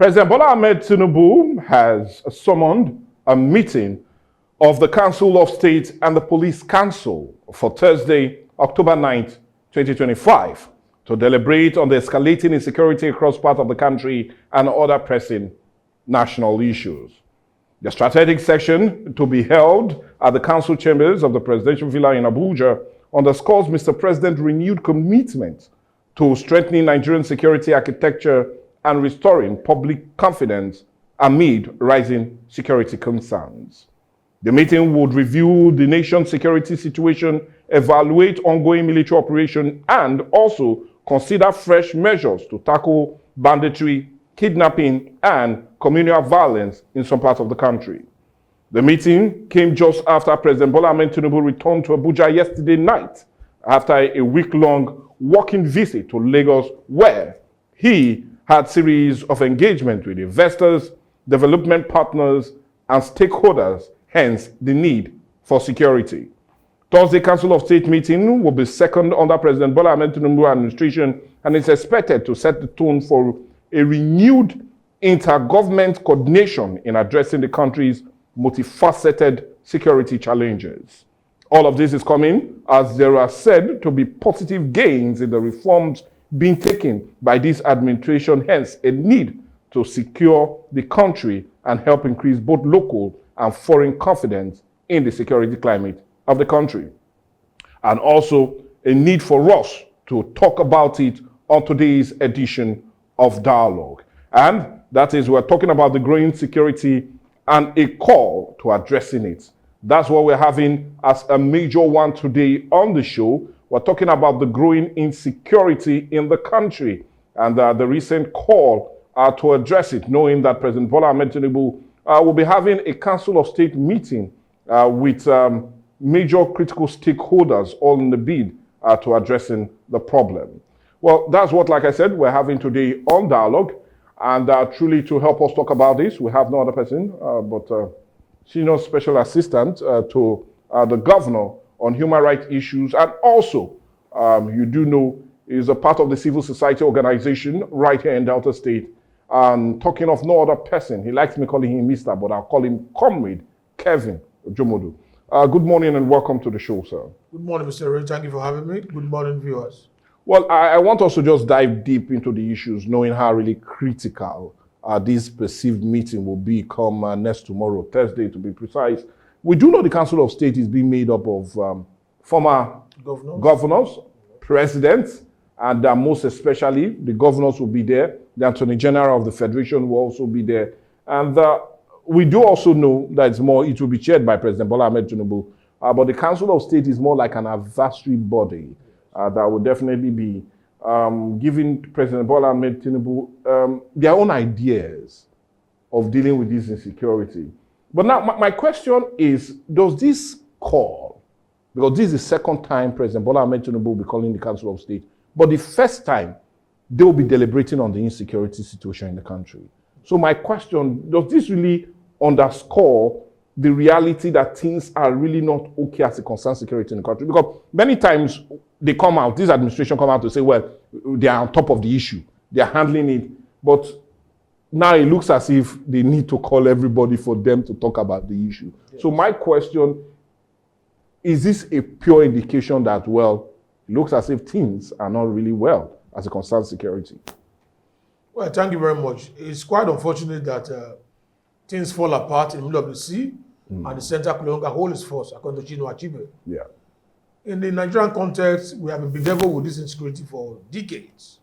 President Bola Ahmed Tinubu has summoned a meeting of the Council of State and the Police Council for Thursday, October 9th, 2025, to deliberate on the escalating insecurity across parts of the country and other pressing national issues. The strategic session to be held at the council chambers of the Presidential Villa in Abuja underscores Mr. President's renewed commitment to strengthening Nigerian security architecture and restoring public confidence amid rising security concerns. The meeting would review the nation's security situation, evaluate ongoing military operations, and also consider fresh measures to tackle banditry, kidnapping, and communal violence in some parts of the country. The meeting came just after President Bola Ahmed Tinubu returned to Abuja yesterday night after a week-long working visit to Lagos, where he had a series of engagement with investors, development partners, and stakeholders, hence the need for security. Thursday Council of State meeting will be second under President Bola Ahmed Tinubu administration and is expected to set the tone for a renewed inter-government coordination in addressing the country's multifaceted security challenges. All of this is coming as there are said to be positive gains in the reforms being taken by this administration, hence a need to secure the country and help increase both local and foreign confidence in the security climate of the country. And also a need for us to talk about it on today's edition of Dialogue. And that is, we're talking about the growing security and a call to addressing it. That's what we're having as a major one today on the show. We're talking about the growing insecurity in the country and the recent call to address it, knowing that President Bola Ahmed Tinubu will be having a Council of State meeting with major critical stakeholders all in the bid to addressing the problem. Well, that's what, like I said, we're having today on Dialogue. And truly to help us talk about this, we have no other person but Senior Special Assistant to the Governor on Human Rights Issues, and also, you do know, is a part of the civil society organization right here in Delta State. And talking of no other person, he likes me calling him Mr., but I'll call him Comrade Kevin Jomodu. Good morning and welcome to the show, sir. Good morning, Mr. Ray. Thank you for having me. Good morning, viewers. Well, I want us to just dive deep into the issues, knowing how really critical this perceived meeting will be come next tomorrow, Thursday to be precise. We do know the Council of State is being made up of former governors, presidents, and most especially the governors will be there. The Attorney General of the Federation will also be there. And we do also know that it will be chaired by President Bola Ahmed Tinubu. But the Council of State is more like an advisory body that will definitely be giving President Bola Ahmed Tinubu their own ideas of dealing with this insecurity. But now my question is, does this call, because this is the second time President Bola Ahmed Tinubu will be calling the Council of State, but the first time they will be deliberating on the insecurity situation in the country. So my question, does this really underscore the reality that things are really not okay as it concerns security in the country? Because many times they come out, this administration come out to say, well, they are on top of the issue. They are handling it. But now it looks as if they need to call everybody for them to talk about the issue. Yes. So my question, is this a pure indication that, well, it looks as if things are not really well as it concerns security? Well, thank you very much. It's quite unfortunate that things fall apart in the middle of the sea and the center can no longer hold its force, according to Chinua Achebe. Yeah. In the Nigerian context, we have been bedeviled with this insecurity for decades.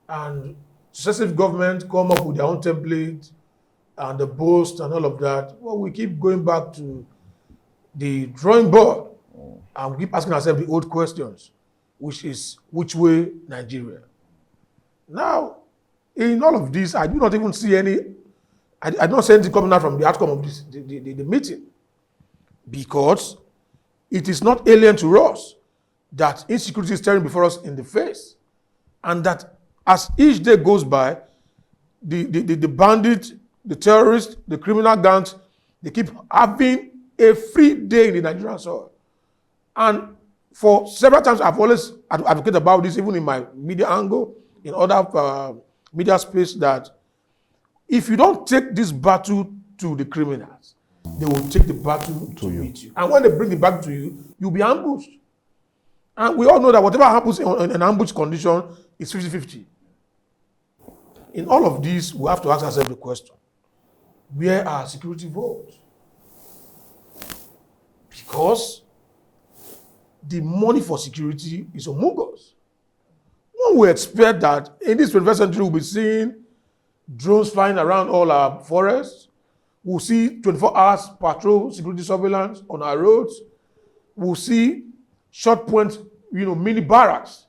And successive governments come up with their own template and the boast and all of that. Well, we keep going back to the drawing board and we keep asking ourselves the old questions, which is, which way Nigeria? Now, in all of this, I do not even see any, I don't see anything coming out from the outcome of this, the meeting, because it is not alien to us that insecurity is staring before us in the face, and that as each day goes by, the bandits, the terrorists, the criminal gangs, they keep having a free day in the Nigerian soil. And for several times, I've always advocated about this, even in my media angle, in other media space, that If you don't take this battle to the criminals, they will take the battle to meet you. And when they bring the battle to you, you'll be ambushed. And we all know that whatever happens in an ambush condition is 50-50. In all of this, we have to ask ourselves the question, where are security votes? Because the money for security is humongous. One would expect that in this 21st century, we'll be seeing drones flying around all our forests. We'll see 24 hours patrol security surveillance on our roads. We'll see short point, mini barracks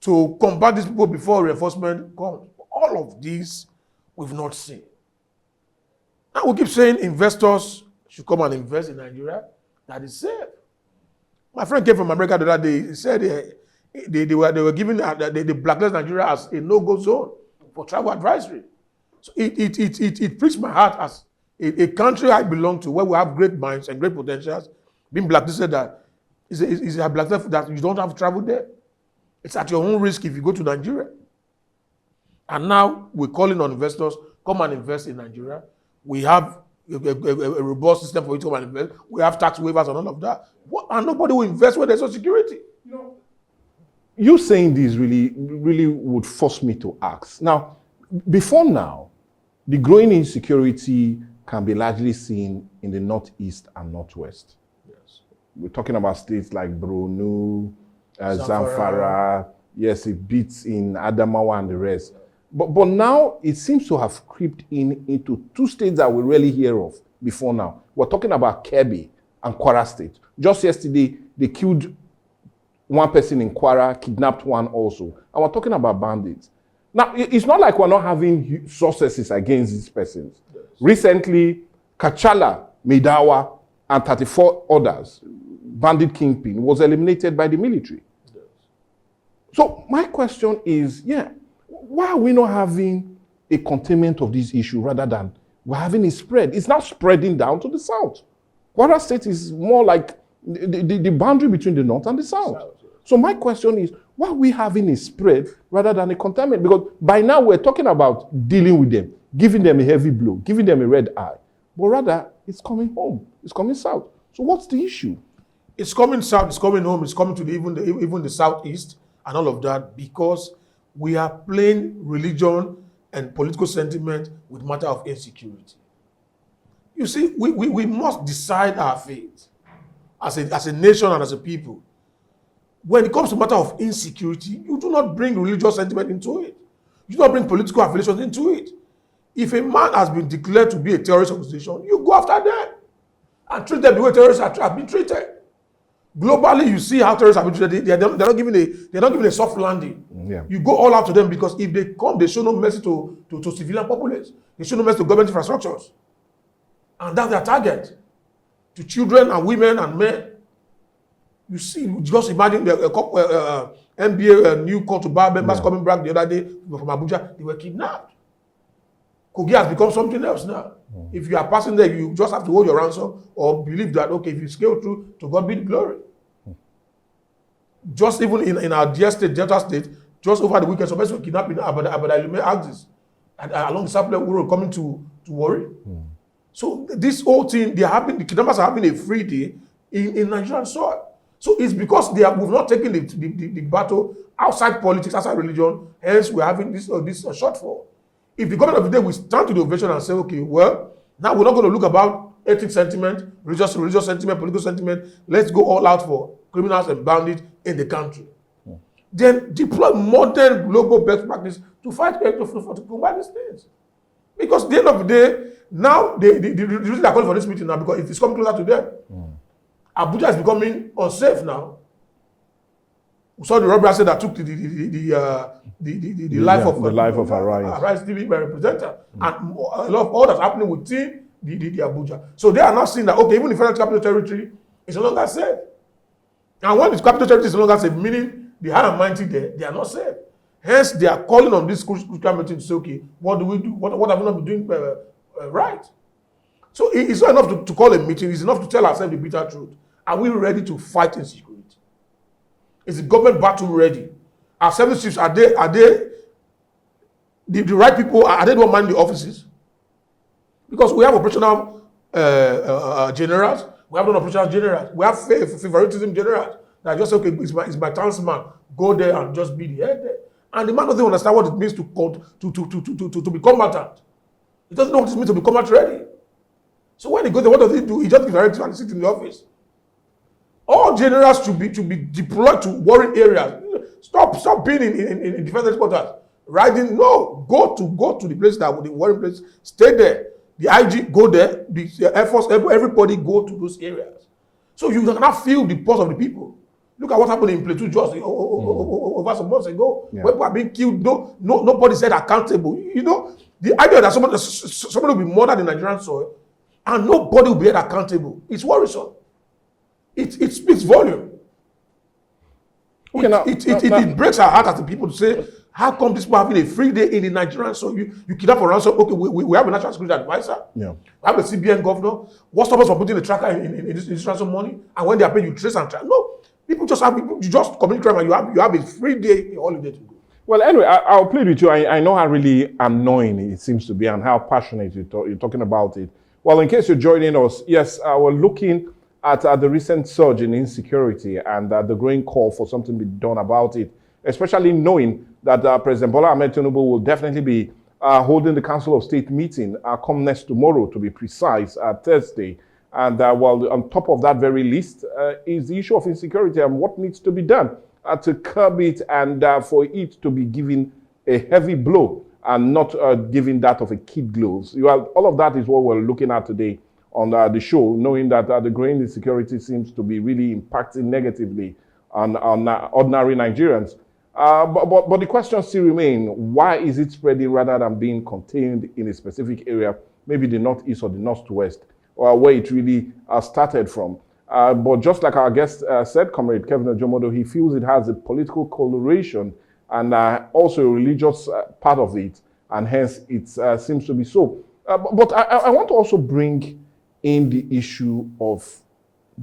to combat these people before reinforcement comes. All of these we've not seen. And we keep saying investors should come and invest in Nigeria. That is safe. My friend came from America the other day. He said they were giving they blacklist Nigeria as a no-go zone for travel advisory. So it pricks my heart as a country I belong to, where we have great minds and great potentials, being blacklisted that is a blacklist that you don't have to travel there. It's at your own risk if you go to Nigeria. And now we're calling on investors, come and invest in Nigeria. We have a robust system for you to come and invest. We have tax waivers and all of that. And nobody will invest where there's no security. You saying this really would force me to ask. Now, before now, the growing insecurity can be largely seen in the Northeast and Northwest. Yes. We're talking about states like Borno, Zamfara. Yes, it beats in Adamawa and the rest. But now it seems to have creeped into two states that we rarely hear of before now. We're talking about Kebbi and Kwara State. Just yesterday, they killed one person in Kwara, kidnapped one also. And we're talking about bandits. Now, it's not like we're not having successes against these persons. Yes. Recently, Kachala, Maidawa, and 34 others, bandit kingpin, was eliminated by the military. Yes. So my question is, why are we not having a containment of this issue rather than we're having it spread? It's now spreading down to the south. Kwara State is more like the boundary between the north and the south. So my question is, why are we having a spread rather than a containment? Because by now we're talking about dealing with them, giving them a heavy blow, giving them a red eye. But rather, it's coming home. It's coming south. So what's the issue? It's coming south, it's coming home, it's coming to even the southeast and all of that, because we are playing religion and political sentiment with matter of insecurity. You see, we must decide our fate as a nation and as a people. When it comes to matter of insecurity, you do not bring religious sentiment into it. You do not bring political affiliations into it. If a man has been declared to be a terrorist organization, you go after them and treat them the way terrorists have been treated. Globally, you see how terrorists have been treated. They're not giving a soft landing. Yeah. You go all out to them because if they come, they show no mercy to civilian populace. They show no mercy to government infrastructures. And that's their target. To children and women and men. You see, just imagine the NBA new Kotuba members coming back the other day from Abuja, they were kidnapped. Kogi has become something else now. If you are passing there, you just have to hold your ransom or believe that, okay, if you scale through, to God be the glory. Just even in our dear state, Delta State, just over the weekend, some person were kidnapped in Abada axis and along the Sapele road coming to Warri. So this whole thing, the kidnappers are having a free day in Nigerian soil. So it's because we've not taken the battle outside politics, outside religion, hence we're having this shortfall. If the government of the day will stand to the ovation and say, okay, well, now we're not going to look about ethnic sentiment, religious sentiment, political sentiment, let's go all out for criminals and bandits in the country. Then deploy modern global best practice to fight to combat these things. Because at the end of the day, now the reason they're calling for this meeting now, because it is coming closer to them. Abuja is becoming unsafe now. We saw the robbery that took the life of Arise TV representative, and a lot of others happening within the Abuja. So they are now seeing that, okay, even the federal capital territory is no longer safe. And when the capital territory is no longer safe, meaning the high and mighty there, they are not safe. Hence, they are calling on this crucial meeting to say, okay, what do we do? What have we not been doing right? So it's not enough to call a meeting. It's enough to tell ourselves the bitter truth. Are we ready to fight insecurity? Is the government battle ready? Our service chiefs, are they the right people? Are they the one manning the offices? Because we have operational generals, we have non-operational generals, we have favoritism generals that just say, okay, it's my townsman, go there and just be the head there. And the man doesn't understand what it means to be combatant. He doesn't know what it means to be combat ready. So when he goes there, what does he do? He just gives directives and sits in the office. All generals should be deployed to warring areas. Stop being in defense headquarters. Riding, no, go to the place that the warring place, stay there. The IG go there, the Air Force, everybody go to those areas. So you cannot feel the pulse of the people. Look at what happened in Plateau just over some months ago. Yeah. When people are being killed, nobody said accountable. You know, the idea that somebody will be murdered in Nigerian soil and nobody will be held accountable, it's worrisome. It speaks volume. Okay, it breaks our heart as the people to say, how come these people having a free day in the Nigerian soil? You kidnap for ransom. Okay, we have a national security advisor. Yeah. We have a CBN governor. What's stopping us from putting the tracker in this ransom money? And when they are paid, you trace and track. No, you just commit crime and you have a free day, a holiday to go. Well, anyway, I'll plead with you. I know how really annoying it seems to be and how passionate you're talking about it. Well, in case you're joining us, yes, we're looking at the recent surge in insecurity and the growing call for something to be done about it, especially knowing that President Bola Ahmed Tinubu will definitely be holding the Council of State meeting come next tomorrow, to be precise, Thursday. And well, on top of that very list is the issue of insecurity and what needs to be done to curb it and for it to be given a heavy blow and not giving that of a kid gloves. All of that is what we're looking at today on the show, knowing that the growing insecurity seems to be really impacting negatively on ordinary Nigerians. But the question still remains, why is it spreading rather than being contained in a specific area, maybe the northeast or the northwest, where it really started from? But just like our guest said, Comrade Kevin Ojomodo, he feels it has a political coloration and also a religious part of it, and hence it seems to be so. But I want to also bring in the issue of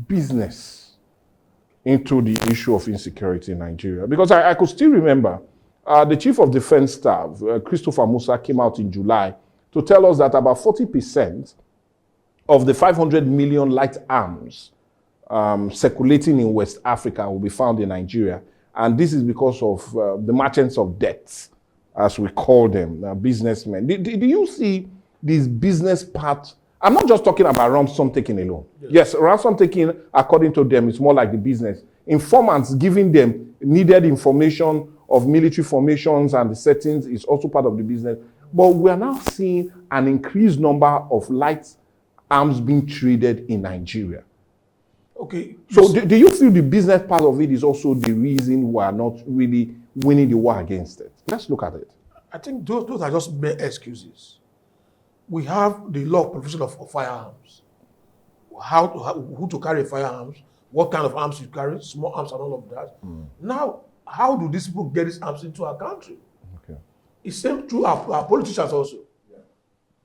business into the issue of insecurity in Nigeria. Because I could still remember the Chief of Defense Staff, Christopher Musa, came out in July to tell us that about 40% of the 500 million light arms circulating in West Africa will be found in Nigeria. And this is because of the merchants of debt, as we call them, businessmen. Do you see this business part? I'm not just talking about ransom taking alone. Yes, ransom taking, according to them, is more like the business. Informants giving them needed information of military formations and the settings is also part of the business. But we are now seeing an increased number of light arms being traded in Nigeria. Okay. So do you feel the business part of it is also the reason we are not really winning the war against it? Let's look at it. I think those are just mere excuses. We have the law of prohibition of firearms. Who to carry firearms, what kind of arms you carry, small arms and all of that. Now, how do these people get these arms into our country? Okay. It's same through our politicians also. Yeah.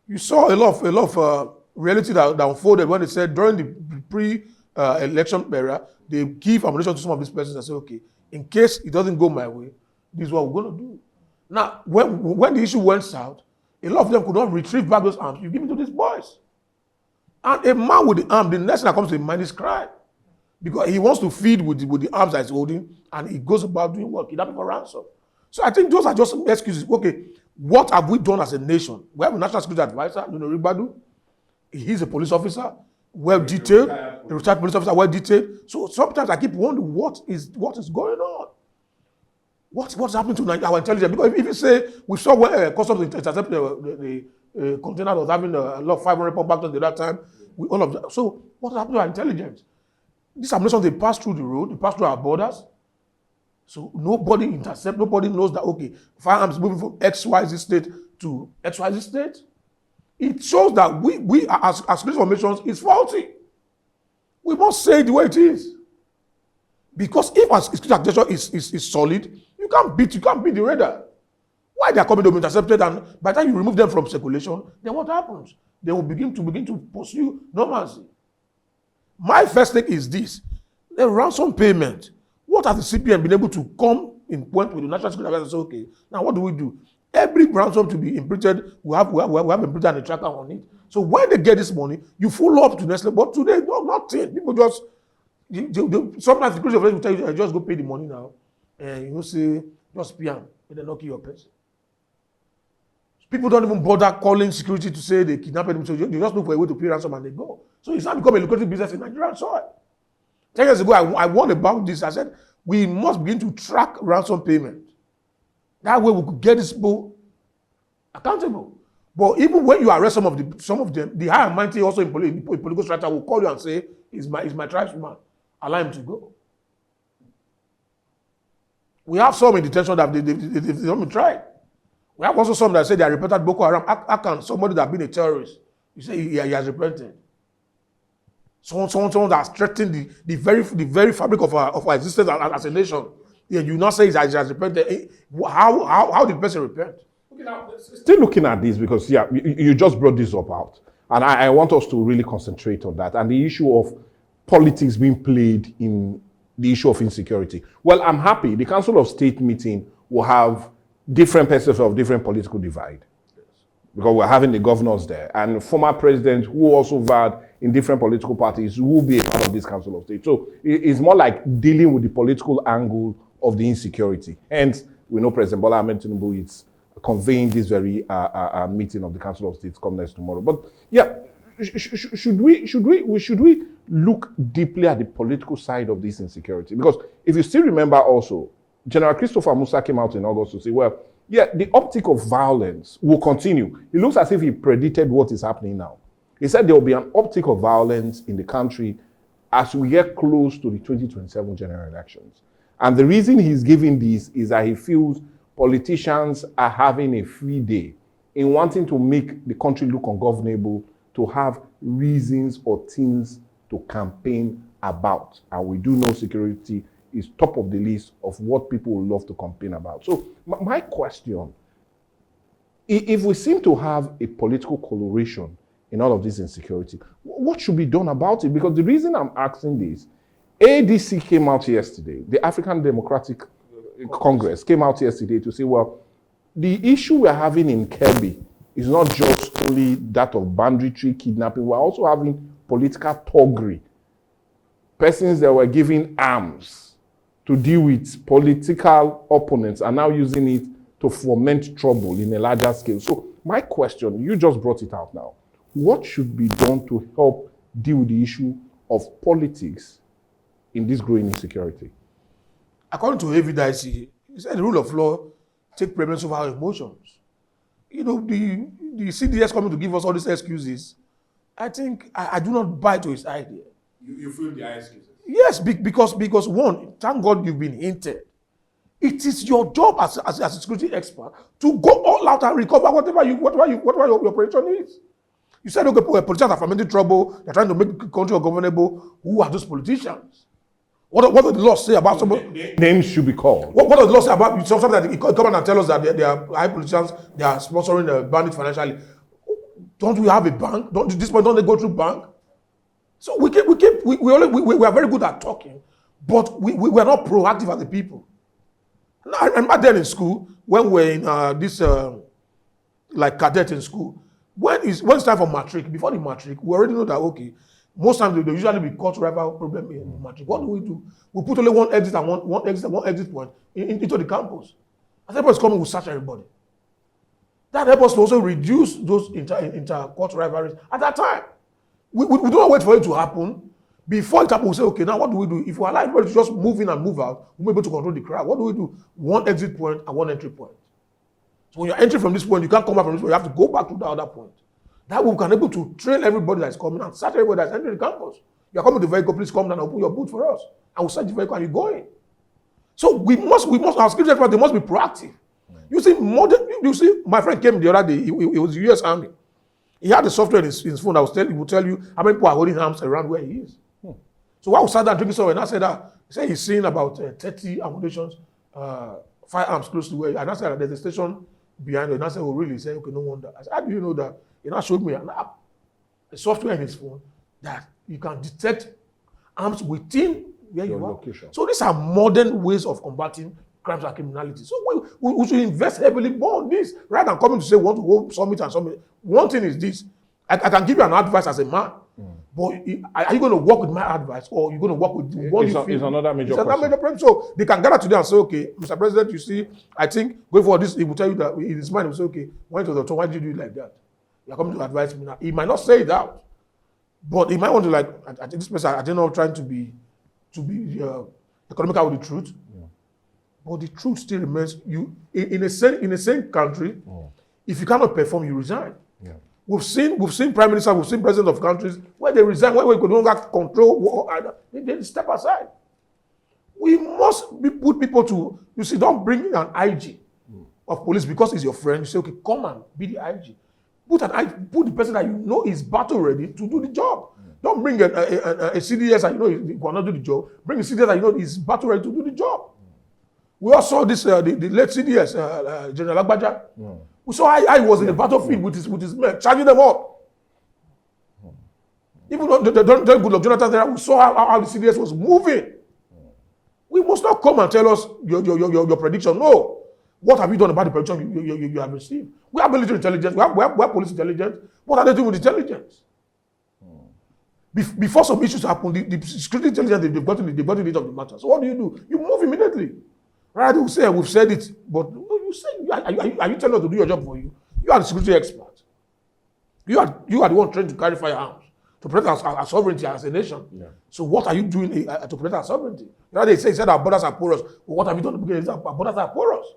You saw a lot of reality that unfolded when they said during the pre-election era, they give ammunition to some of these persons and say, okay, in case it doesn't go my way, this is what we're going to do. Now, when the issue went south, a lot of them could not retrieve back those arms. You give it to these boys. And a man with the arm, the next thing that comes to his mind is crime. Because he wants to feed with the arms that he's holding, and he goes about doing what? Kidnapping for ransom. So I think those are just excuses. Okay, what have we done as a nation? We have a national security advisor, Nuno Ribadu. He's a police officer, well detailed, a retired police officer, well detailed. So sometimes I keep wondering what is going on. What's happening to our intelligence? Because if you say we saw when customs intercepted the container that was having a lot of 500 pump back at that time, all of that. So what happened to our intelligence? These ammunition, they pass through the road, they pass through our borders. So nobody intercepts, nobody knows that, okay, firearms moving from XYZ state to XYZ state. It shows that we as security formations is faulty. We must say it the way it is. Because if our security architecture is solid, you can't beat the radar. Why they are coming to be intercepted, and by the time you remove them from circulation, then what happens? They will begin to pursue normalcy. My first take is this: the ransom payment. What has the CPN been able to come in point with the National Security Advisor and say, okay, now what do we do? Every ransom to be imprinted, we have imprinted and a tracker on it. So when they get this money, you follow up to next level. But today, no, nothing. People just, sometimes the Christian will tell you, just go pay the money now. And you know, say, just pay them, but they not kill your person. People don't even bother calling security to say they kidnap them. So they just look for a way to pay ransom and they go. So it's not become a lucrative business in Nigerian soil. 10 years ago, I warned about this. I said, we must begin to track ransom payment. That way we could get these people accountable. But even when you arrest some of them, the high and mighty also in political structure will call you and say, "Is my tribesman, allow him to go." We have some in detention that they don't even try. We have also some that say they are repentant Boko Haram. How can somebody that has been a terrorist, you say he has repented? Someone that's threatened the very fabric of our existence as a nation. Yeah, you not say he has repented. How did the person repent? Okay, now, still looking at this, because you just brought this up out, and I want us to really concentrate on that and the issue of politics being played in the issue of insecurity. Well, I'm happy the Council of State meeting will have different perspectives of different political divide, because we're having the governors there and former presidents who also vowed in different political parties who will be a part of this Council of State. So it's more like dealing with the political angle of the insecurity. Hence, we know President Bola Ahmed Tinubu is conveying this very meeting of the Council of State come next tomorrow. But yeah, should we look deeply at the political side of this insecurity? Because if you still remember also, General Christopher Musa came out in August to say, well, yeah, the uptick of violence will continue. It looks as if he predicted what is happening now. He said there will be an uptick of violence in the country as we get close to the 2027 general elections. And the reason he's giving this is that he feels politicians are having a free day in wanting to make the country look ungovernable, to have reasons or things to campaign about. And we do know security is top of the list of what people would love to campaign about. So my question, if we seem to have a political coloration in all of this insecurity, what should be done about it? Because the reason I'm asking this, ADC came out yesterday, the African Democratic Congress came out yesterday to say, well, the issue we're having in Kebbi is not just only that of banditry, kidnapping, we're also having political thuggery. Persons that were giving arms to deal with political opponents are now using it to foment trouble in a larger scale. So my question, you just brought it out now. What should be done to help deal with the issue of politics in this growing insecurity? According to Evidice, he said the rule of law take preeminence over our emotions. You know, the CDS coming to give us all these excuses, I think I do not buy to his idea. You feel the excuses? Yes, because one, thank God you've been hinted. It is your job as a security expert to go all out and recover whatever your operation is. You said, okay, politicians are fomenting trouble, they're trying to make the country ungovernable. Who are those politicians? What do the laws say about somebody? Names should be called. What do the laws say about something that come and tell us that they are high politicians, they are sponsoring the bandit financially? Don't we have a bank? Don't they go through bank? So we are very good at talking, but we are not proactive as a people. Now, I remember then in school, when we're in this like cadet in school, when it's time for matric, before the matric, we already know that, okay, most times they usually be caught rival problem in matric. What do? We put only one exit and one exit point into the campus. As everybody's coming, we search everybody. That helps us to also reduce those inter-court rivalries at that time. We do not wait for it to happen. Before it happens, we say, okay, now what do we do? If we allow everybody to just move in and move out, we'll be able to control the crowd. What do we do? One exit point and one entry point. So when you're entering from this point, you can't come back from this point. You have to go back to the other point. That way we can be able to train everybody that's coming and search everybody that's entering the campus. You're coming to the vehicle, please come down and open your boot for us. And we'll search the vehicle and you're going. So we must, our security experts, they must be proactive. You see, my friend came the other day, he was the US Army. He had the software in his phone that will tell you how many people are holding arms around where he is. So while we sat down drinking software, and I said that, he said he's seeing about 30 ammunitions, firearms close to where, and I said that there's a station behind it. And I said, oh really? He said, okay, no wonder. I said, how do you know that? He now showed me an app, a software in his phone that you can detect arms within where you are. Location. So these are modern ways of combating crimes and criminality. So we should invest heavily more on this, rather than coming to say we want to hold summit and summit. One thing is this, I can give you an advice as a man, but are you going to work with my advice, or are you going to work with what you feel? It's another major It's another question. major problem. So they can gather today and say, okay, Mr. President, you see, I think going for this, he will tell you that in his mind, he will say, okay, why to the top, why did you do it like that? You're coming to advise me now. He might not say it out, but he might want to, like, I think this person, I don't know, trying to be economical with the truth. But the truth still remains, you in a same country, if you cannot perform, you resign. Yeah. We've seen prime ministers, we've seen presidents of countries where they resign, when we could no longer control, they step aside. We must put people to, you see, don't bring in an IG of police because he's your friend. You say, okay, come and be the IG. Put the person that you know is battle ready to do the job. Don't bring a CDS that you know he cannot do the job. Bring a CDS that you know is battle ready to do the job. We all saw this, the late CDS, General Agbaja. We saw how he was in the battlefield with his men, charging them up. Even though the Goodluck Jonathan there, we saw how the CDS was moving. We must not come and tell us your prediction. No. What have you done about the prediction you have received? We have military intelligence, we have police intelligence. What are they doing with intelligence? Before some issues happen, the security intelligence, they've gotten the of the matter. So what do? You move immediately. Right? We've said it, but you say, are you telling us to do your job for you? You are the security expert. You are the one trained to carry firearms, to protect our sovereignty as a nation. Yeah. So what are you doing to protect our sovereignty? You know, they said our borders are porous. Well, what have you done to begin? Our borders are porous.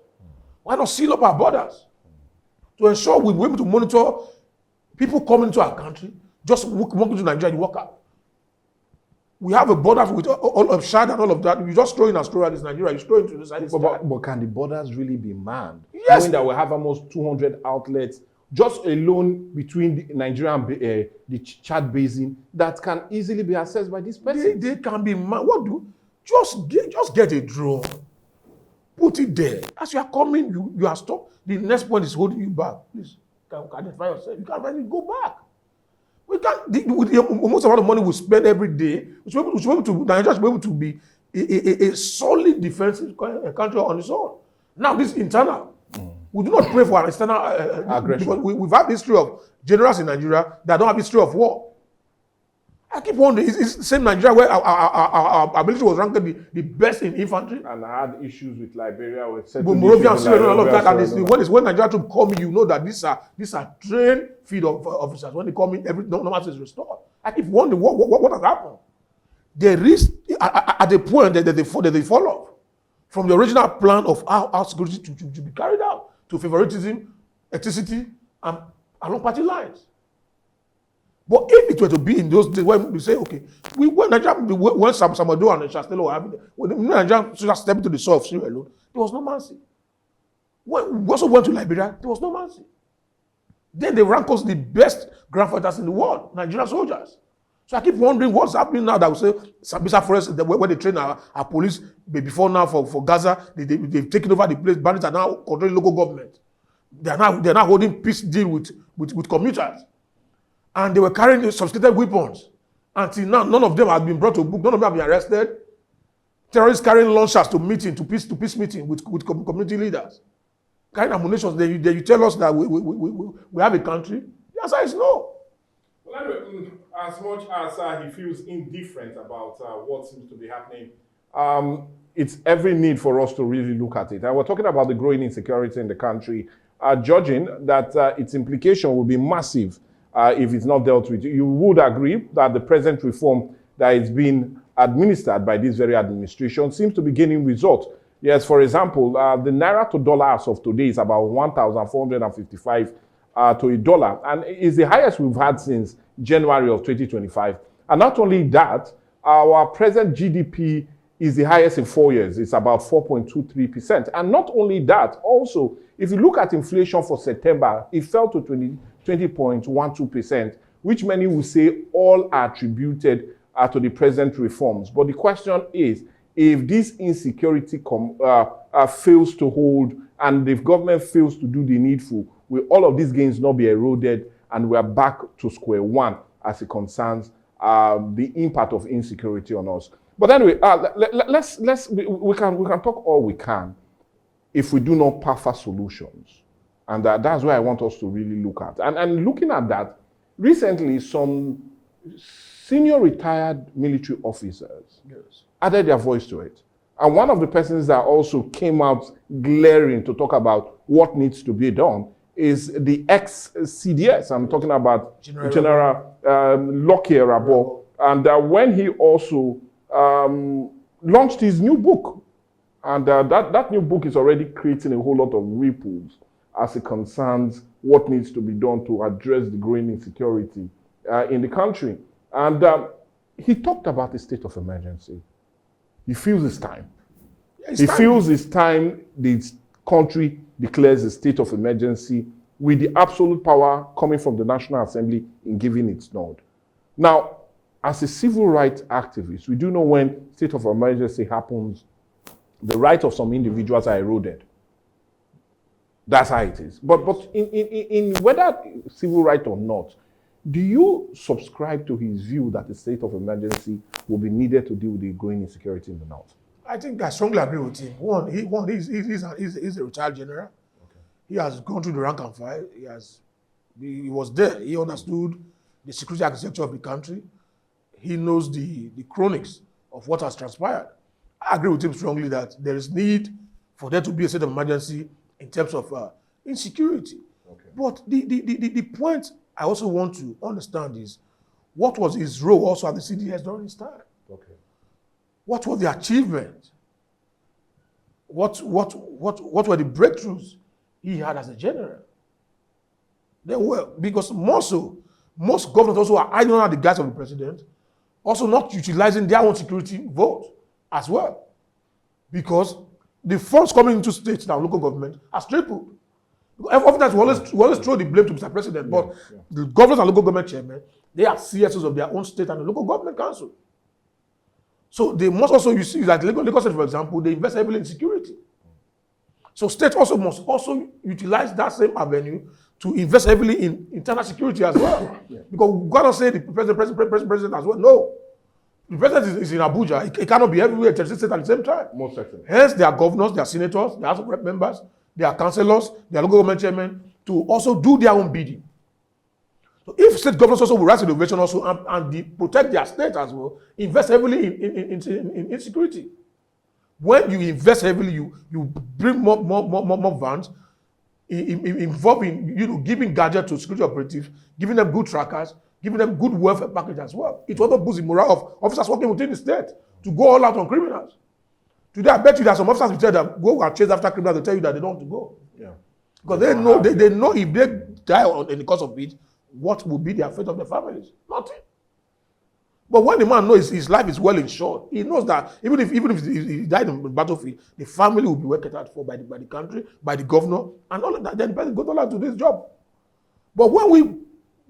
Why not seal up our borders? To ensure we're able to monitor people coming into our country, just walking to Nigeria, you walk out. We have a border with all of Shad and all of that. You just throw in and throw out this Nigeria. You throw into this side. But can the borders really be manned? Yes. Knowing that we have almost 200 outlets, just alone between the Nigeria and the Chad Basin, that can easily be accessed by this person. They can be manned. What do? Just get a drone. Put it there. As you are coming, you are stopped. The next point is holding you back. Please, can identify yourself. You can't really go back. We can't. With the most amount of money we spend every day, Nigeria should be able to be a solid defensive country on its own. Now, this internal. We do not pray for our external aggression. Because we've had history of generals in Nigeria that don't have history of war. I keep wondering, is the same Nigeria where our military was ranked the best in infantry? And I had issues with Liberia. Morovia, Sierra Leone, all of that. And when Nigeria troops come in, you know that these are trained field officers. When they come in, every normalcy is restored. I keep wondering what has happened. There is at the point that they fall off from the original plan of how security to be carried out to favoritism, ethnicity, and along party lines. But if it were to be in those days when we say, okay, when Samado and Shastelo were having, when Nigeria stepped into the soil of Sierra Leone, there was no mercy. When we also went to Liberia, there was no mercy. Then they rank us the best ground fighters in the world, Nigerian soldiers. So I keep wondering what's happening now that we say Sambisa Forest, where they train our police before now for Gaza, they've taken over the place. Bandits are now controlling local government. They're now holding peace deal with commuters. And they were carrying sophisticated weapons. Until now, none of them have been brought to book. None of them have been arrested. Terrorists carrying launchers to peace meeting with community leaders. Carrying ammunition. Then you tell us that we have a country. The answer is no. Well, anyway, as much as he feels indifferent about what seems to be happening, it's every need for us to really look at it. And we're talking about the growing insecurity in the country, judging that its implication will be massive if it's not dealt with. You would agree that the present reform that is being administered by this very administration seems to be gaining results. Yes, for example, the naira to dollar as of today is about 1,455 to a dollar, and is the highest we've had since January of 2025. And not only that, our present GDP is the highest in 4 years. It's about 4.23%. And not only that, also, if you look at inflation for September, it fell to 20.12%, which many will say all are attributed to the present reforms. But the question is, if this insecurity fails to hold and if government fails to do the needful, will all of these gains not be eroded and we are back to square one as it concerns the impact of insecurity on us? But anyway, we can talk all we can if we do not offer solutions. And that's where I want us to really look at. And looking at that, recently some senior retired military officers added their voice to it. And one of the persons that also came out glaring to talk about what needs to be done is the ex-CDS. I'm talking about General Lockyer Rabo. And when he also launched his new book. And that new book is already creating a whole lot of ripples as it concerns what needs to be done to address the growing insecurity in the country. And he talked about the state of emergency. He feels it's time. He feels it's time the country declares a state of emergency with the absolute power coming from the National Assembly in giving its nod. Now, as a civil rights activist, we do know when state of emergency happens, the rights of some individuals are eroded. That's how it is. But in whether civil right or not, do you subscribe to his view that the state of emergency will be needed to deal with the growing insecurity in the North? I think I strongly agree with him. He's a retired general. Okay. He has gone through the rank and file. He was there. He understood the security architecture of the country. He knows the chronics of what has transpired. I agree with him strongly that there is need for there to be a state of emergency in terms of insecurity. Okay. But the point I also want to understand is what was his role also at the CDS during his time? Okay. What was the achievement? What were the breakthroughs he had as a general? They were, because most governors also are hiding under the guise of the president, also not utilizing their own security vote as well. Because the funds coming into states and local government has tripled. Oftentimes we always throw the blame to Mr. President, but the governors and local government chairmen, they are CSOs of their own state and the local government council. So they must also, you see, like Lagos State, for example, they invest heavily in security. So states also must also utilize that same avenue to invest heavily in internal security as well. Because we cannot say the president as well. No. The president is in Abuja. It cannot be everywhere at the same time. Most certainly. Hence, there are governors, there are senators, there are House of Rep members, there are councillors, there are local government chairmen to also do their own bidding. So if state governors also will rise to the occasion also and protect their state as well, invest heavily in security. When you invest heavily, you bring more vans, involving giving gadgets to security operatives, giving them good trackers, giving them good welfare package as well. It also boosts the morale of officers working within the state to go all out on criminals. Today, I bet you that some officers will tell them, go and chase after criminals, they tell you that they don't want to go. Yeah. Because they know if they die in the course of it, what will be the fate of their families? Nothing. But when the man knows his life is well insured, he knows that even if he died on the battlefield, the family will be well catered for by the country, by the governor, and all of that. Then the person goes on to this job. But when we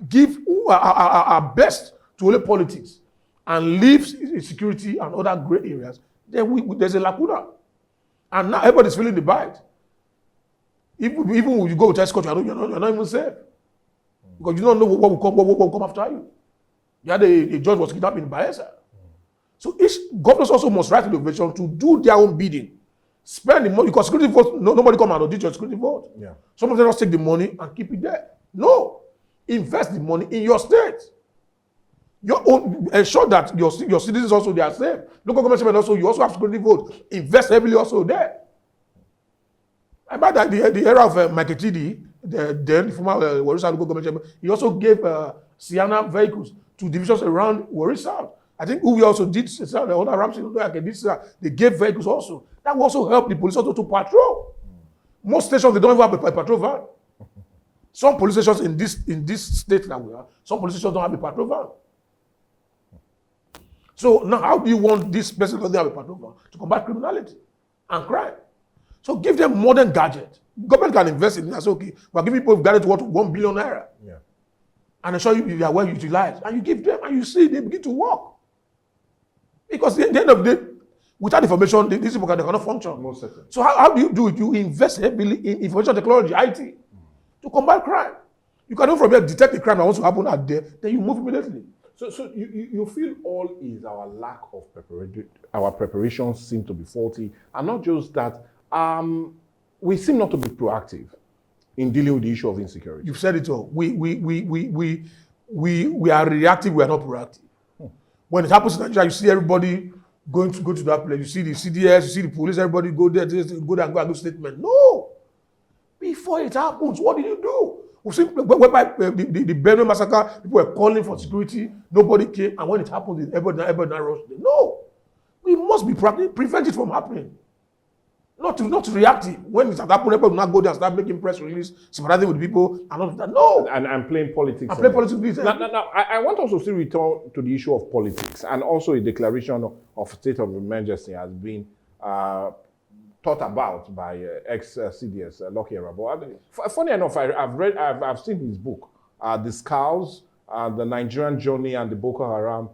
give our best to only politics and leave security and other gray areas, then there's a lacuna. And now everybody's feeling the bite. Even when you go to escort, you're not even safe. Because you don't know what will come after you. The other judge was kidnapped in Bayelsa. So each governors also must rise to the occasion to do their own bidding. Spend the money, because security vote, nobody come and audit your security vote. Yeah. Some of them just take the money and keep it there. No. Invest the money in your state. Your own, ensure that your citizens also, they are safe. Local government also, you also have security vote. Invest heavily also there. About that, the era of Michael Chidi, the former Warri South local government chairman, he also gave Sienna vehicles to divisions around Warri South. I think we also did the other Ramsey, they gave vehicles also. That will also help the police also to patrol. Most stations, they don't even have a patrol van. Some police stations in this state that we are, some police stations don't have a patrol van. So now how do you want this person to have a patrol van to combat criminality and crime? So give them modern gadgets. Government can invest in it and say, okay, we're giving people gadgets worth 1 billion naira. Yeah. And ensure you are well utilized. And you give them and you see they begin to work. Because at the end of the day, without information, these people cannot function. Most certainly. So how do you do it? You invest heavily in information technology, IT, to combat crime. You can from here detect the crime that wants to happen out there, then you move immediately. So you feel all is our lack of preparation, our preparations seem to be faulty, and not just that, we seem not to be proactive in dealing with the issue of insecurity. You've said it all. We we are reactive, we are not proactive. When it happens in Nigeria, you see everybody go to that place. You see the CDS, you see the police, everybody go there, go there and go and do statement. No. Before it happens, what did you do? We see whereby the Benue massacre, people were calling for security, nobody came, and when it happened, everybody now rushed. No. We must be proactive, prevent it from happening. Not reactive. When it's happening, people will not go there and start making press release, sympathizing with people, and all of that. No. And playing politics. And play politics. Now, I want us to still return to the issue of politics, and also a declaration of state of emergency has been thought about by ex-CDS Lucky Erabo. Funny enough, I've seen his book, The Scars, The Nigerian Journey and the Boko Haram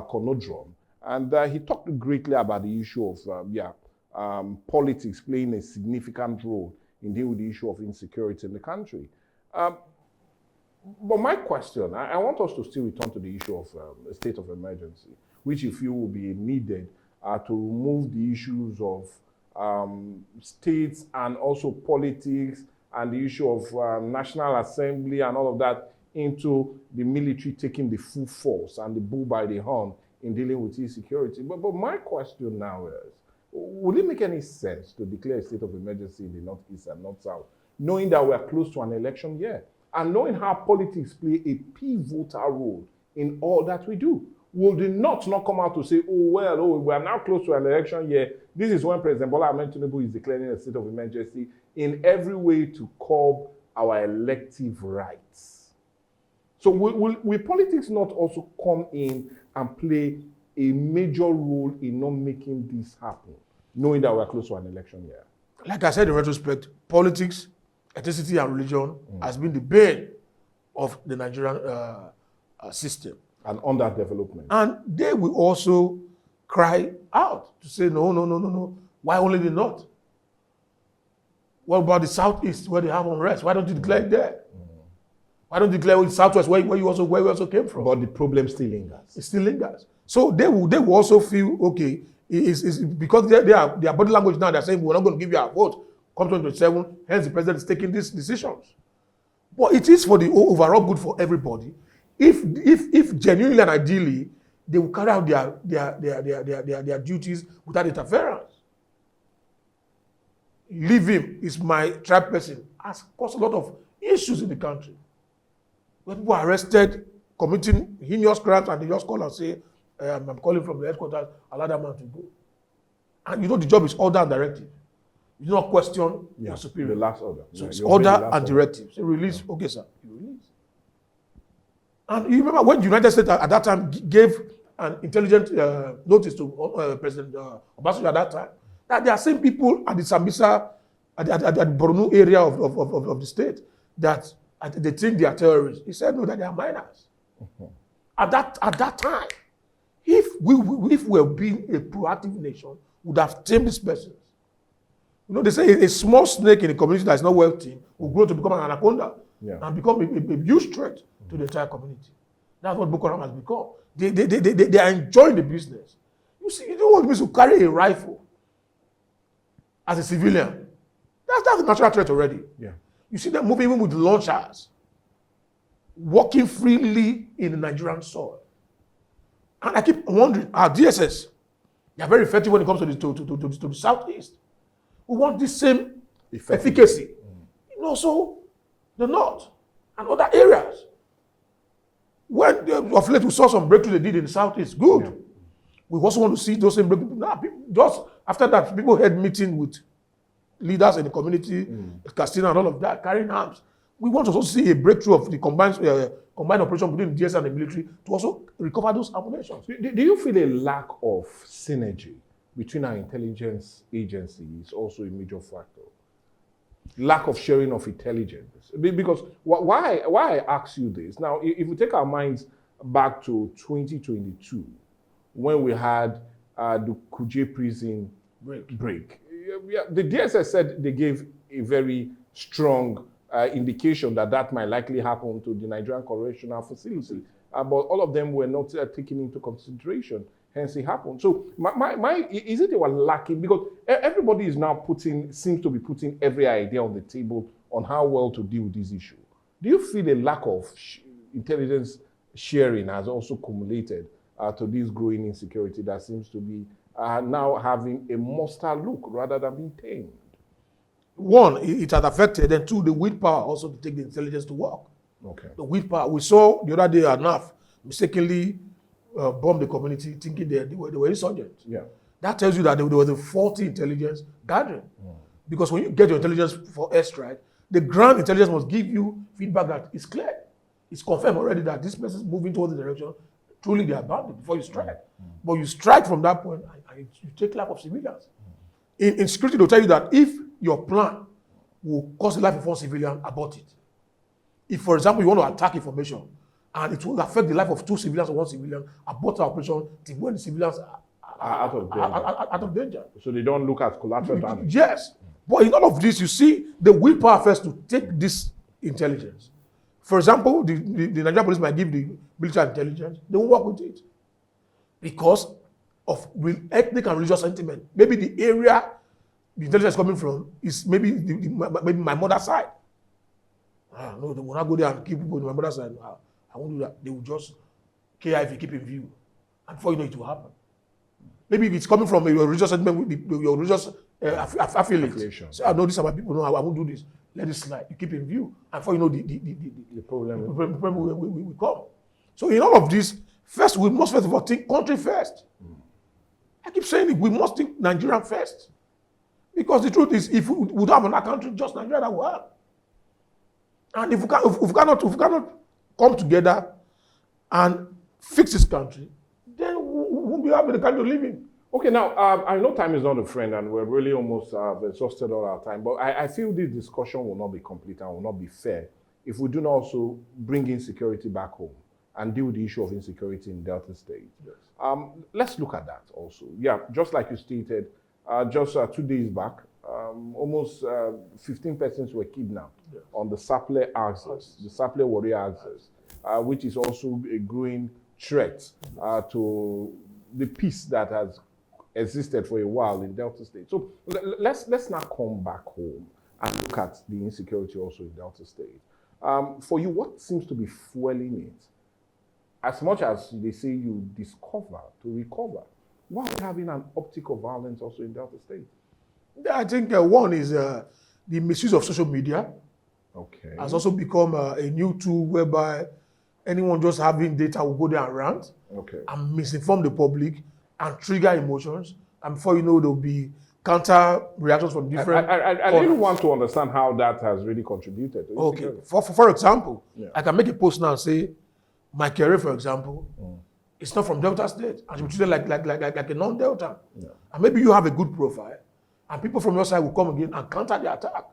Conundrum, and he talked greatly about the issue of politics playing a significant role in dealing with the issue of insecurity in the country. But my question, I want us to still return to the issue of a state of emergency, which you feel will be needed to remove the issues of states and also politics and the issue of National Assembly and all of that into the military taking the full force and the bull by the horn in dealing with insecurity. But my question now is, would it make any sense to declare a state of emergency in the Northeast and North-South, knowing that we're close to an election year, and knowing how politics play a pivotal role in all that we do? Would the North not come out to say, we are now close to an election year, this is when President Bola Ahmed Tinubu is declaring a state of emergency in every way to curb our elective rights? So will politics not also come in and play a major role in not making this happen, knowing that we're close to an election year? Like I said in retrospect, politics, ethnicity, and religion has been the bane of the Nigerian system. And underdevelopment. And they will also cry out to say, no. Why only the North? What about the Southeast where they have unrest? Why don't you declare it there? Why don't you declare the Southwest where you also came from? But the problem still lingers. It still lingers. So they will also feel, okay, it's because their body language now, they're saying, we're not going to give you our vote come 2027, hence the president is taking these decisions. But it is for the overall good for everybody. If genuinely and ideally, they will carry out their duties without interference. Leave him is my tribe person has caused a lot of issues in the country. When people are arrested, committing heinous crimes, and they just call and say, I'm calling from the headquarters, allow that man to go. And the job is order and directive. You do not question your superior. The last order. So it's order and directive. So release, okay, sir, you release. And you remember when the United States at that time gave an intelligent notice to President Obasanjo at that time, that there are same people at the Sambisa, at the Borno area of the state, that they think they are terrorists. He said, no, that they are minors. At that time, if we were being a proactive nation, we would have tamed these persons. They say a small snake in a community that is not well tamed will grow to become an anaconda and become a huge threat to the entire community. That's what Boko Haram has become. They are enjoying the business. You see, you don't want me to carry a rifle as a civilian. That's a natural threat already. Yeah. You see them moving even with launchers, walking freely in the Nigerian soil. And I keep wondering, our DSS, they are very effective when it comes to the Southeast. We want the same efficacy. Also, the North and other areas. When of late we saw some breakthrough they did in the Southeast, good. Yeah. We also want to see those same breakthroughs. Now, just after that, people had meeting with leaders in the community, Castina and all of that, carrying arms. We want to also see a breakthrough of the combined operation between the DSS and the military to also recover those ammunitions. Do you feel a lack of synergy between our intelligence agencies is also a major factor? Lack of sharing of intelligence. Because why I ask you this, now if we take our minds back to 2022, when we had the Kuje prison break. The DSS said they gave a very strong indication that might likely happen to the Nigerian Correctional Facility. But all of them were not taken into consideration. Hence it happened. So is it they were lacking? Because everybody is now seems to be putting every idea on the table on how well to deal with this issue. Do you feel a lack of intelligence sharing has also cumulated to this growing insecurity that seems to be now having a monster look rather than being tamed? One, it has affected, and two, the willpower also to take the intelligence to work. Okay. The willpower. We saw the other day enough mistakenly bombed the community thinking they were insurgents. Yeah. That tells you that there was a faulty intelligence gathering. Because when you get your intelligence for airstrike, the ground intelligence must give you feedback that is clear. It's confirmed already that this person is moving towards the direction. Truly, they are bound before you strike. But you strike from that point and you take life of civilians. In security, they'll tell you that if your plan will cause the life of one civilian, abort it. If, for example, you want to attack information and it will affect the life of 2 civilians or 1 civilian, abort the operation till when the civilians are out of danger. So they don't look at collateral damage. Yes. But in all of this, you see the willpower first to take this intelligence. For example, the Nigerian police might give the military intelligence. They won't work with it because of ethnic and religious sentiment. Maybe the area the intelligence is coming from is maybe maybe my mother's side. No, they will not go there and keep people on my mother's side. I won't do that. They will just KIV, keep in view. And before you know it will happen. Maybe if it's coming from your religious sentiment with your religious affiliation. Say, I know these are my people. No, I won't do this. Let it slide. You keep in view. And before you know the problem will come. So in all of this, first, we must first of all think country first. I keep saying it, we must think Nigerian first. Because the truth is, if we would have another country, just Nigeria that we have. And if we cannot come together and fix this country, then we won't be having the country to live in. Okay, now, I know time is not a friend and we're really almost exhausted all our time, but I feel this discussion will not be complete and will not be fair if we do not also bring insecurity back home and deal with the issue of insecurity in Delta State. Yes. Let's look at that also. Yeah, just like you stated, just 2 days back, almost 15 persons were kidnapped on the Sapele axis, the Sapele Warrior axis, which is also a growing threat to the peace that has existed for a while in Delta State. So let's now come back home and look at the insecurity also in Delta State. For you, what seems to be fueling it? As much as they say you discover to recover, why are we having an uptick of violence also in Delta State? I think one is the misuse of social media. Okay. Has also become a new tool whereby anyone just having data will go there and rant and misinform the public and trigger emotions. And before you know, there'll be counter reactions from different. I really want to understand how that has really contributed. Okay. For example, I can make a post now and say, my career, for example, it's not from Delta State and should be treated like a non-Delta. Yeah. And maybe you have a good profile and people from your side will come again and counter the attack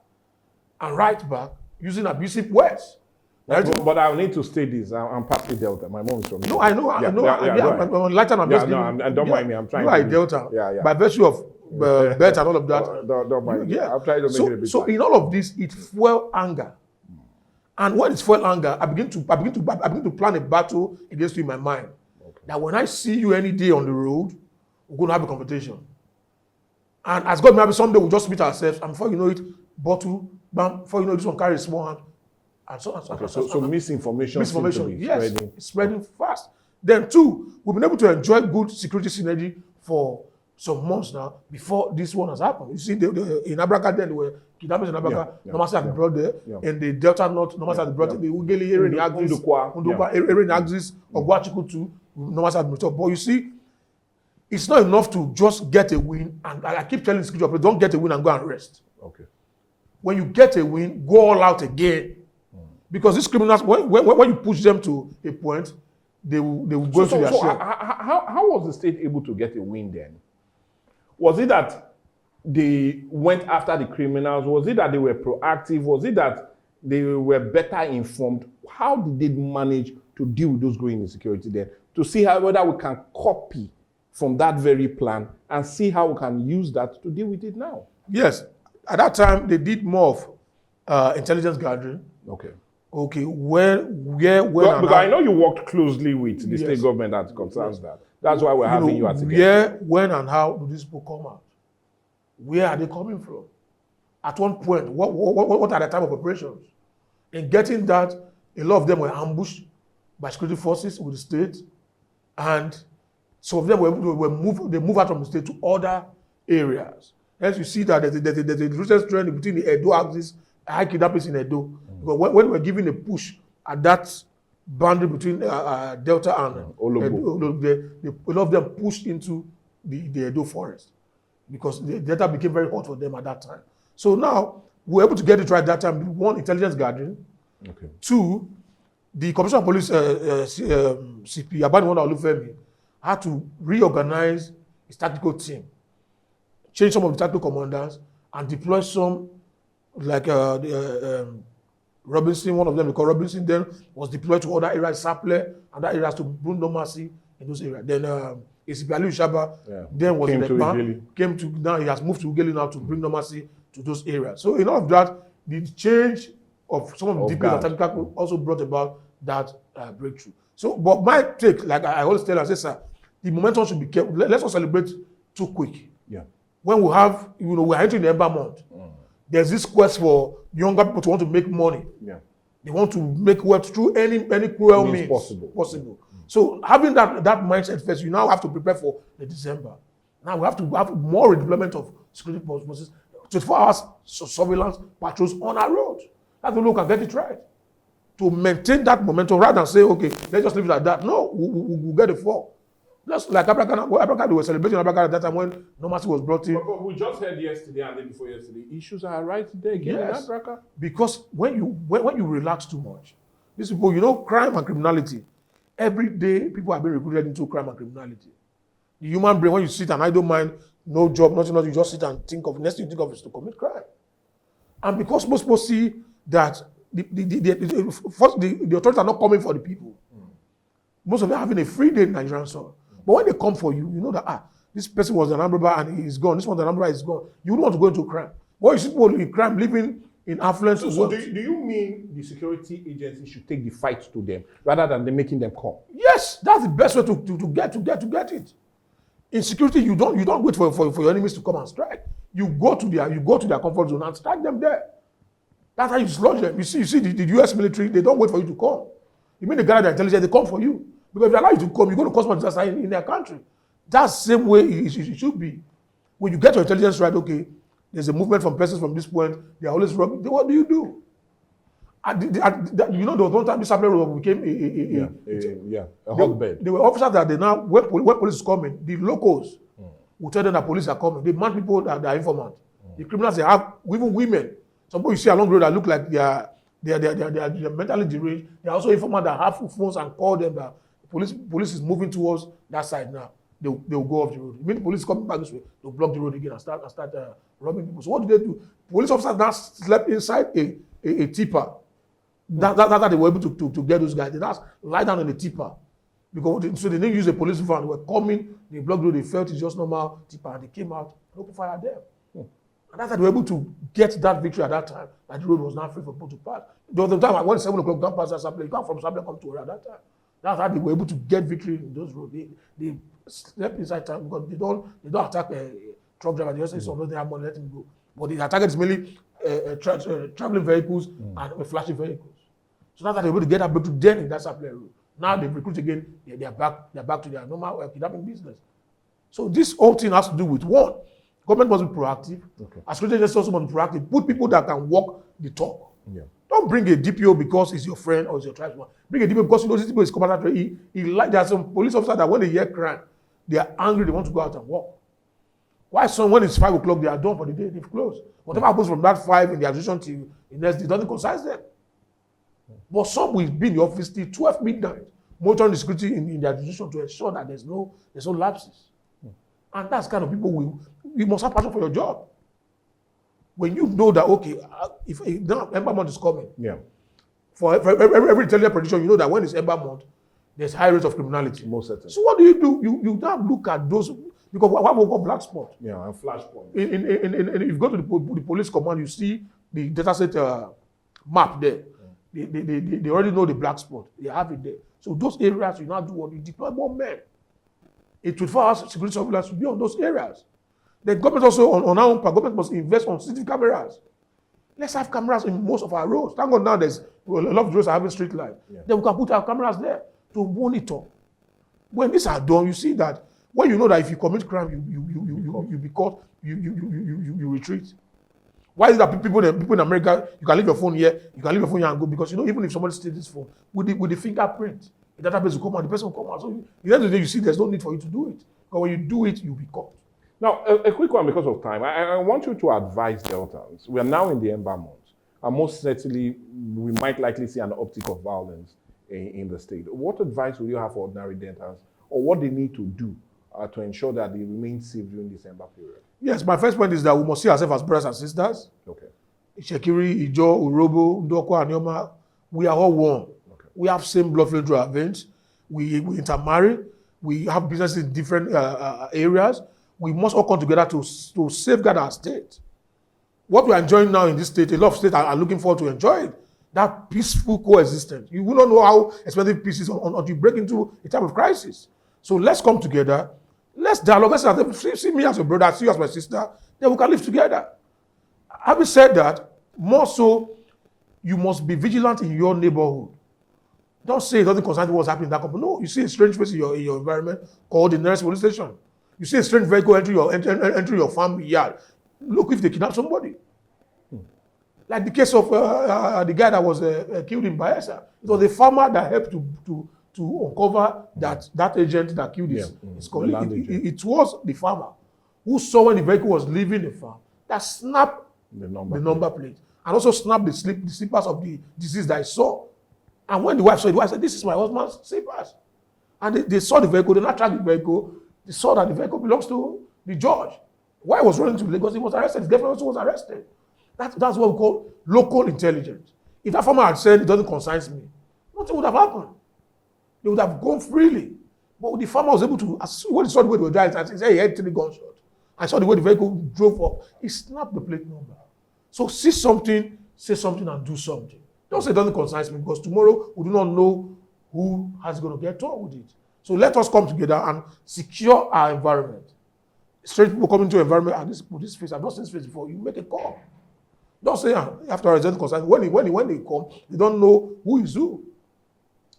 and write back using abusive words. But I'll need to state this. I'm partly Delta. My mom is from No, I know. I'm Latin. Don't mind me. I'm trying. You are Delta. By virtue of birth and all of that. Don't mind me. I'm trying to make it a bit. So in all of this, it fuels anger. And when it's fuel anger, I begin to plan a battle against you in my mind. That when I see you any day on the road, we're going to have a confrontation. And as God maybe someday we'll just meet ourselves, and before you know it, bottle, bam, before you know this one carries a small hand. And so on. So misinformation yes, it's spreading fast. Then two, we've been able to enjoy good security synergy for some months now before this one has happened. You see, in Abraka then, where kidnappers in Abraka, Nomasi had been brought there, and the Delta North, Nomasi had been brought there, the Ugeli area in the axis, Undukwa area in the axis, Ogwachiku too, Nomasi had been brought. But you see, it's not enough to just get a win, and I keep telling the security operators, don't get a win and go and rest. Okay. When you get a win, go all out again. Because these criminals, when you push them to a point, they will go to their share. How was the state able to get a win then? Was it that they went after the criminals? Was it that they were proactive? Was it that they were better informed? How did they manage to deal with those growing insecurity there? To see whether we can copy from that very plan and see how we can use that to deal with it now. Yes. At that time, they did more of intelligence gathering. Okay, because I know you worked closely with the state government that concerns that. That's why we're having you as a guest. Where, when, and how do these people come out? Where are they coming from? At one point, what are the type of operations? In getting that, a lot of them were ambushed by security forces with the state, and some of them they move out from the state to other areas. Hence, you see that there's a recent trend between the Edo axis, high kidnappings in Edo. Because when we're giving a push at that boundary between Delta and Edo, a lot of them pushed into the Edo forest because the Delta became very hot for them at that time. So now, we were able to get it right that time. One, intelligence gathering. Okay. Two, the Commissioner of Police, CP Abaniwanda Olufemi, had to reorganize his tactical team, change some of the tactical commanders, and deploy some, like Robinson, one of them, because Robinson then was deployed to other areas, Saple, and that areas to bring normalcy in those areas. Then ACP Aliu Shaba then was came to, now he has moved to Ughelli now to bring normalcy to those areas. So in all of that, the change of some of the DPS and tactical also brought about that breakthrough. So, but my take, like I always tell, I say, sir, the momentum should be kept. Let's not celebrate too quick. Yeah. When we have, we're entering the Ember month, there's this quest for younger people to want to make money. Yeah. They want to make wealth through any cruel means possible. So having that mindset first, you now have to prepare for the December. Now we have to have more redeployment of security forces, 24 hours surveillance patrols on our road. That's the way we can get it right. To maintain that momentum rather than say, okay, let's just leave it at that. No, we'll get it for. Just like Abraka, they were celebrating Abraka at that time when normalcy was brought in. But we just heard yesterday and then before yesterday, issues are right there again in Abraka. Because when you relax too much, these people, crime and criminality, every day people are being recruited into crime and criminality. The human brain, when you sit and idle mind, no job, nothing, you just sit and think of, next thing you think of is to commit crime. And because most people see that the authorities are not coming for the people, most of them are having a free day in Nigerian soil. But when they come for you, you know that, this person was an armed robber and he's gone, this one was an armed robber, he's gone. You wouldn't want to go into crime. But you see people in crime living in affluence. So do you mean the security agency should take the fight to them rather than them making them come? Yes, that's the best way to get it. In security, you don't wait for your enemies to come and strike. You go to their comfort zone and strike them there. That's how you dislodge them. You see the US military, they don't wait for you to come. You mean they gather their intelligence, they come for you. Because if they allow you to come, you're going to cause more disaster in their country. That's the same way it should be. When you get your intelligence right, okay, there's a movement from persons from this point, they're always robbing. What do you do? There was one time this Saple became a hotbed. There were officers that they now, when police is coming, the locals will tell them that police are coming. They man people that are informants. The criminals, they have, even women. Some people you see along the road that look like they are mentally deranged. They are also informants that have phones and call them that police is moving towards that side now. They will go off the road. When the police coming back this way, they'll block the road again and start robbing people. So what do? Police officers now slept inside a tipper. That's how they were able to get those guys. They just lie down in the tipper. So they didn't use a police van. They were coming, they blocked the road, they felt it's just normal tipper, and they came out and opened fire at them. And that's how they were able to get that victory at that time, that the road was not free for people to pass. There was a time when 7 o'clock, you can't pass that Saple, you can't from Saple come to where at that time. That's how they were able to get victory in those roads. They slept inside town because they don't attack a truck driver. They just say something, they have money, let him go. But the target is mainly traveling vehicles and flashing vehicles. So that's how they were able to get that breakthrough then in that Saple road. Now they recruit again, they are back to their normal kidnapping business. So this whole thing has to do with one, government must be proactive. As security agencies also must be proactive. Put people that can walk the talk. Yeah. Don't bring a DPO because he's your friend or he's your tribesman. Bring a DPO because this DPO is commander. There are some police officers that when they hear crime, they are angry, they want to go out and walk. Why some when it's 5 o'clock, they are done for the day, they've closed. Whatever happens from that 5 in the administration till the next day, doesn't concern them. But some will be in the office till 12 midnight, monitoring the security in the administration to ensure that there's no lapses. And that's kind of people you must have passion for your job. When you know that, okay, if Ember month is coming, for every intelligence prediction, you know that when it's Ember month, there's high rate of criminality. Most certainly. So what do? You now look at those, because what we call black spot. Yeah, and flashpoint. If you go to the police command, you see the data set map there. They already know the black spot. They have it there. So those areas, you now do what? You deploy more men. A 24-hour security surveillance will be on those areas. The government also, on our own part, government must invest on CCTV cameras. Let's have cameras in most of our roads. Thank God now there's a lot of roads are having street light. Yeah. Then we can put our cameras there to monitor. When these are done, you see that when you know that if you commit crime, you be caught, you retreat. Why is it that people in America, you can leave your phone here, you can leave your phone here and go, because you know even if somebody steals this phone with the fingerprint, the database will come out, the person will come out. So at the end of the day, you see there's no need for you to do it. But when you do it, you'll be caught. Now, a quick one because of time. I want you to advise Deltans. We are now in the Ember month, and most certainly we might likely see an uptick of violence in the state. What advice will you have for ordinary Deltans, or what they need to do to ensure that they remain safe during this Ember period? Yes, my first point is that we must see ourselves as brothers and sisters. Okay. Shekiri, Ijo, Urobo, Ndokwa, and Yoma, we are all one. Okay. We have same blood flowing through our veins. We intermarry. We have businesses in different areas. We must all come together to safeguard our state. What we are enjoying now in this state, a lot of states are looking forward to enjoy it. That peaceful coexistence. You will not know how expensive peace is until you break into a time of crisis. So let's come together. Let's dialogue. Let's see me as a brother, see you as my sister. Then we can live together. Having said that, more so, you must be vigilant in your neighborhood. Don't say it doesn't concern what's happening in that company. No, you see a strange place in your environment called the nearest police station. You see a strange vehicle enter your farm yard. Look if they kidnap somebody. Like the case of the guy that was killed in Bayelsa. It was the farmer that helped to uncover that agent that killed his colleague. It was the farmer who saw when the vehicle was leaving the farm that snapped the number plate and also snapped the slippers of the deceased that I saw. And when the wife saw it, the wife said, "This is my husband's slippers." And they saw the vehicle, they not tracked the vehicle, they saw that the vehicle belongs to the judge. Why he was running to Lagos, he was arrested, his girlfriend also was arrested. That's what we call local intelligence. If that farmer had said, "It doesn't concern me," nothing would have happened. They would have gone freely. But the farmer was able to, when he saw the way they were driving, he said he had 3 gunshots. I saw the way the vehicle drove up. He snapped the plate number. So see something, say something, and do something. Don't say it doesn't concern me, because tomorrow we do not know who has going to get torn with it. So let us come together and secure our environment. Strange people come into your environment and this face, I've not seen this face before. You make a call. Don't say after it doesn't concern me. When they come, they don't know who is who.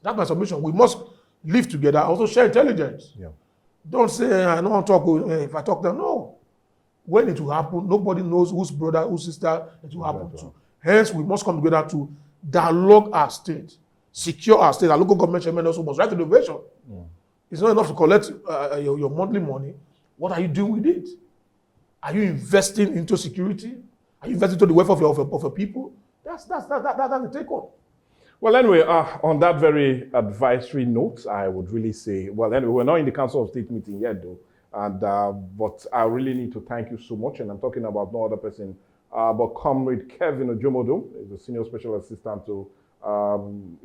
That's my submission. We must live together, also share intelligence. Yeah. Don't say, I don't want to talk, if I talk them. No. When it will happen, nobody knows whose brother, whose sister it will happen to. Hence, we must come together to dialogue our state, secure our state. Our local government chairman also must write innovation. It's not enough to collect your monthly money. What are you doing with it? Are you investing into security? Are you investing into the welfare of your people? That's the take home. Well, anyway, on that very advisory note, I would really say, well, anyway, we're not in the Council of State meeting yet, though. And but I really need to thank you so much. And I'm talking about no other person but Comrade Kevin Ojomodo, is the Senior Special Assistant to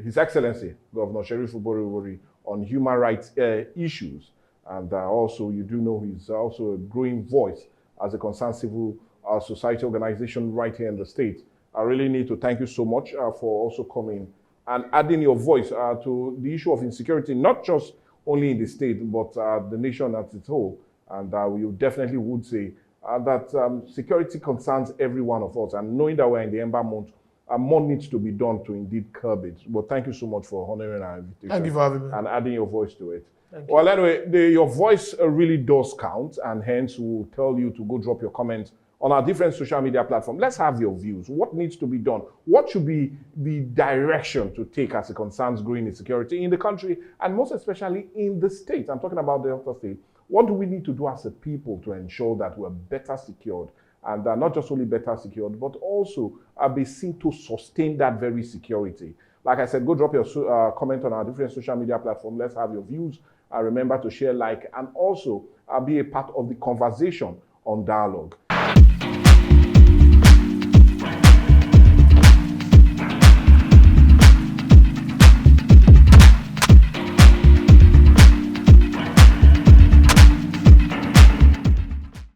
His Excellency, Governor Sheriff Ubori on human rights issues. And also, you do know he's also a growing voice as a concerned civil society organization right here in the state. I really need to thank you so much for also coming and adding your voice to the issue of insecurity, not just only in the state, but the nation as a whole. And we definitely would say that security concerns every one of us. And knowing that we're in the Ember month, more needs to be done to indeed curb it. But thank you so much for honoring our invitation. Thank you for having me. And adding your voice to it. Well, anyway, your voice really does count, and hence we'll tell you to go drop your comments on our different social media platforms. Let's have your views. What needs to be done? What should be the direction to take as it concerns growing insecurity in the country, and most especially in the state? I'm talking about the Delta State. What do we need to do as a people to ensure that we're better secured, and not just only better secured, but also be seen to sustain that very security? Like I said, go drop your comment on our different social media platforms. Let's have your views. Remember to share, like, and also be a part of the conversation on Dialogue.